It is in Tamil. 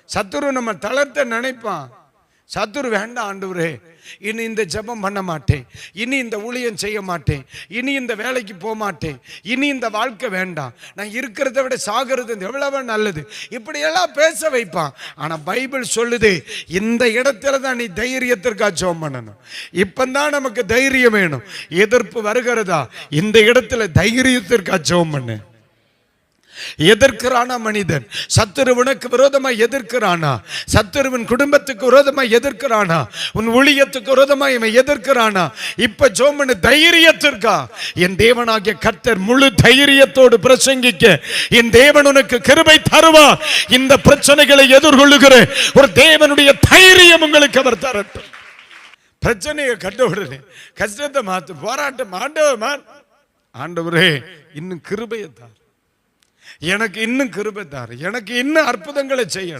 சத்துரு நம்ம தளர்த்த நினைப்பான். சத்துரு வேண்டாம் ஆண்டவரே, இனி இந்த ஜெபம் பண்ண மாட்டேன், இனி இந்த ஊழியம் செய்ய மாட்டேன், இனி இந்த வேலைக்கு போக மாட்டேன், இனி இந்த வாழ்க்கை வேண்டாம், நான் இருக்கிறத விட சாகிறது எவ்வளவு நல்லது, இப்படியெல்லாம் பேச வைப்பான். ஆனா பைபிள் சொல்லுது, இந்த இடத்துல தான் நீ தைரியத்திற்காக ஜெபம் பண்ணணும். இப்பதான் நமக்கு தைரியம் வேணும். எதிர்ப்பு வருகிறதா, இந்த இடத்துல தைரியத்திற்காக ஜெபம் பண்ணு. எதிர்க்கிறானா மனிதன், சத்துருவனுக்கு விரோதமாய் எதிர்க்கிறானா, சத்துருவின் குடும்பத்துக்கு விரோதமாய் எதிர்க்கிறானா, உன் ஊழியத்துக்கு விரோதமாய் இவன் எதிர்க்கிறானா, இப்ப ஜோமனு தைரியத்திற்கா. என் தேவனாகிய கர்த்தர் முழு தைரியத்தோடு பிரசங்கிக்க என் தேவன் உனக்கு கிருபை தருவா. இந்த பிரச்சனைகளை எதிர்கொள்ளுகிற ஒரு தேவனுடைய தைரியம் உங்களுக்கு அவர் தரட்டும். பிரச்சனையை கண்ட உடனே கஷ்டத்தை மாத்து, போராட்டம் ஆண்டவரே இன்னும் கிருபையை தார், எனக்கு இன்னும் கிருபை தார், எனக்கு இன்னும் அற்புதங்களை செய்யணும்.